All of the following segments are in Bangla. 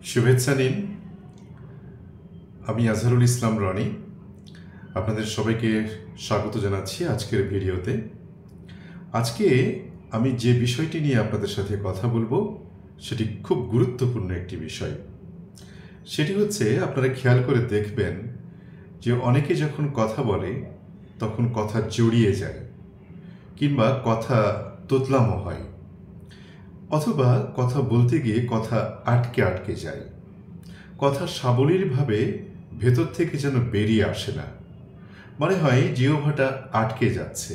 শুভেচ্ছা নিন। আমি আজহারুল ইসলাম রনি আপনাদের সবাইকে স্বাগত জানাচ্ছি আজকের ভিডিওতে। আজকে আমি যে বিষয়টি নিয়ে আপনাদের সাথে কথা বলবো সেটি খুব গুরুত্বপূর্ণ একটি বিষয়। সেটি হচ্ছে, আপনারা খেয়াল করে দেখবেন যে অনেকে যখন কথা বলে তখন কথা জড়িয়ে যায়, কিংবা কথা তোতলামো হয়, অথবা কথা বলতে গিয়ে কথা আটকে আটকে যায়। কথা সাবলীলভাবে ভেতর থেকে যেন বেরিয়ে আসে না, মনে হয় জিহ্বাটা আটকে যাচ্ছে,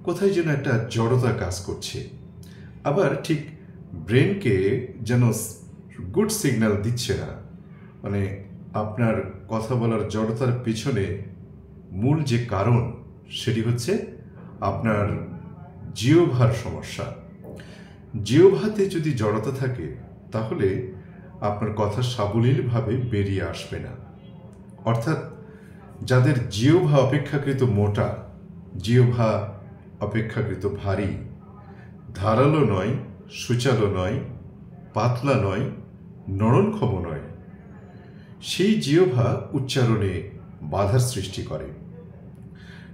কোথায় যেন একটা জড়তা কাজ করছে। আবার ঠিক ব্রেনকে যেন গুড সিগন্যাল দিচ্ছে না। মানে আপনার কথা বলার জড়তার পিছনে মূল যে কারণ সেটি হচ্ছে আপনার জিহ্বার সমস্যা। জিহ্বাতে যদি জড়তা থাকে তাহলে আপনার কথা সাবলীলভাবে বেরিয়ে আসবে না। অর্থাৎ যাদের জিহ্বা অপেক্ষাকৃত মোটা, জিহ্বা অপেক্ষাকৃত ভারী, ধারালো নয়, সূচালো নয়, পাতলা নয়, নরমক্ষম নয়, সেই জিহ্বা উচ্চারণে বাধার সৃষ্টি করে,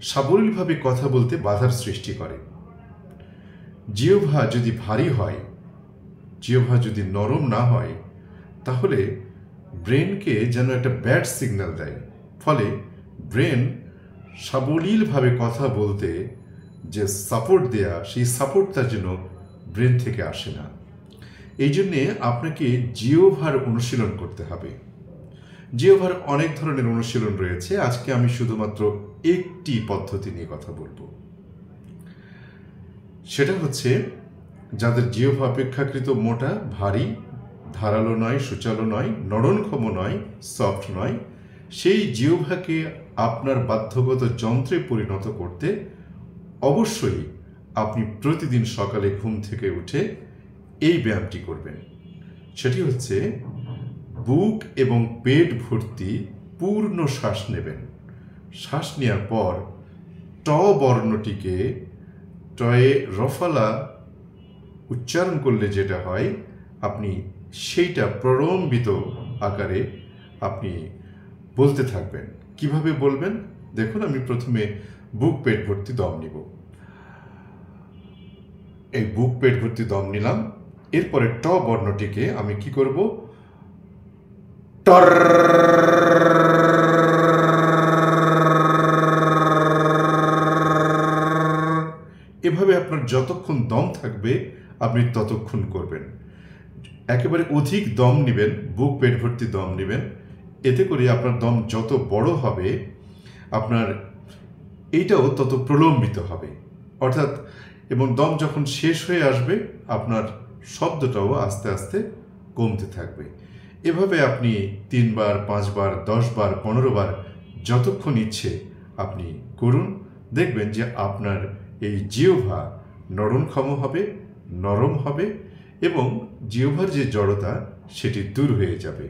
সাবলীলভাবে কথা বলতে বাধার সৃষ্টি করে। জিহ্বা যদি ভারী হয়, জিহ্বা যদি নরম না হয়, তাহলে ব্রেনকে যেন একটা ব্যাড সিগন্যাল দেয়। ফলে ব্রেন সাবলীলভাবে কথা বলতে যে সাপোর্ট দেয়া, সেই সাপোর্টটা যেন ব্রেন থেকে আসে না। এই জন্যে আপনাকে জিহ্বার অনুশীলন করতে হবে। জিহ্বার অনেক ধরনের অনুশীলন রয়েছে। আজকে আমি শুধুমাত্র একটি পদ্ধতি নিয়ে কথা বলবো। সেটা হচ্ছে, যাদের জিহ্বা অপেক্ষাকৃত মোটা, ভারী, ধারালো নয়, সূচালো নয়, নরমক্ষম নয়, সফট নয়, সেই জিহ্বাকে আপনার বাধ্যগত যন্ত্রে পরিণত করতে অবশ্যই আপনি প্রতিদিন সকালে ঘুম থেকে উঠে এই ব্যায়ামটি করবেন। সেটি হচ্ছে, বুক এবং পেট ভর্তি পূর্ণ শ্বাস নেবেন। শ্বাস নেওয়ার পর ট বর্ণটিকে টয়ে রফালা উচ্চারণ করলে যেটা হয়, আপনি সেইটা প্রলম্বিত আকারে আপনি বলতে থাকবেন। কিভাবে বলবেন দেখুন। আমি প্রথমে বুক পেট ভর্তি দম নিব। এই বুক পেট ভর্তি দম নিলাম। এরপরে ট বর্ণটিকে আমি কি করব, টর। এভাবে আপনার যতক্ষণ দম থাকবে আপনি ততক্ষণ করবেন। একেবারে অধিক দম নেবেন, বুক পেট ভর্তি দম নেবেন। এতে করে আপনার দম যত বড় হবে, আপনার এইটাও তত প্রলম্বিত হবে। অর্থাৎ এবং দম যখন শেষ হয়ে আসবে, আপনার শব্দটাও আস্তে আস্তে কমতে থাকবে। এভাবে আপনি 3 বার, 5 বার, 10 বার, 15 বার যতক্ষণ ইচ্ছে আপনি করুন। দেখবেন যে আপনার এই জিহ্বা নরমক্ষম হবে, নরম হবে, এবং জিহ্বার যে জড়তা সেটি দূর হয়ে যাবে।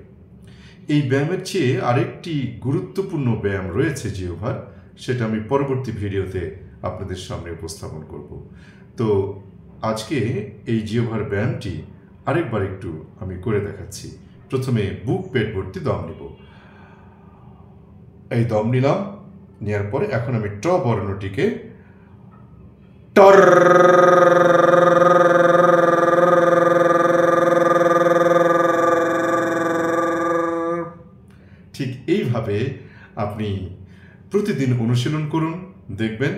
এই ব্যায়ামের চেয়ে আরেকটি গুরুত্বপূর্ণ ব্যায়াম রয়েছে জিহ্বার, সেটা আমি পরবর্তী ভিডিওতে আপনাদের সামনে উপস্থাপন করব। তো আজকে এই জিহ্বার ব্যায়ামটি আরেকবার একটু আমি করে দেখাচ্ছি। প্রথমে বুক পেট ভর্তি দম নিব। এই দম নিলাম। নেওয়ার পরে এখন আমি ট বর্ণটিকে টর ঠিক এইভাবে আপনি প্রতিদিন অনুশীলন করুন। দেখবেন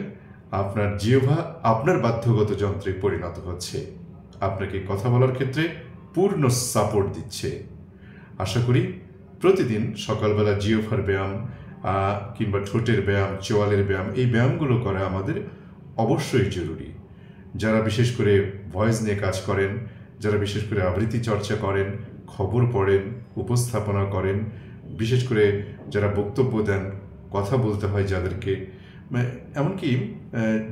আপনার জিহ্বা আপনার বাধ্যগত যন্ত্রে পরিণত হচ্ছে, আপনাকে কথা বলার ক্ষেত্রে পূর্ণ সাপোর্ট দিচ্ছে। আশা করি প্রতিদিন সকালবেলা জিহ্বার ব্যায়াম কিংবা ঠোঁটের ব্যায়াম, চোয়ালের ব্যায়াম, এই ব্যায়ামগুলো করা আমাদের অবশ্যই জরুরি। যারা বিশেষ করে ভয়েস নিয়ে কাজ করেন, যারা বিশেষ করে আবৃত্তি চর্চা করেন, খবর পড়েন, উপস্থাপনা করেন, বিশেষ করে যারা বক্তব্য দেন, কথা বলতে হয় যাদেরকে, এমনকি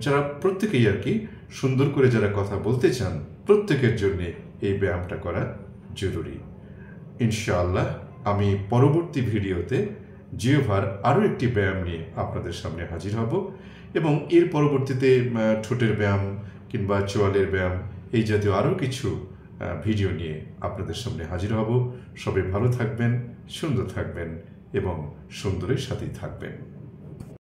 যারা প্রত্যেকেই আর কি সুন্দর করে যারা কথা বলতে চান, প্রত্যেকের জন্যে এই ব্যায়ামটা করা জরুরি। ইনশাআল্লাহ আমি পরবর্তী ভিডিওতে জিহ্বার আরও একটি ব্যায়াম নিয়ে আপনাদের সামনে হাজির হব, এবং এর পরবর্তীতে ঠোঁটের ব্যায়াম কিংবা চোয়ালের ব্যায়াম, এই জাতীয় আরও কিছু ভিডিও নিয়ে আপনাদের সামনে হাজির হব। সবাই ভালো থাকবেন, সুন্দর থাকবেন এবং সুন্দরের সাথেই থাকবেন।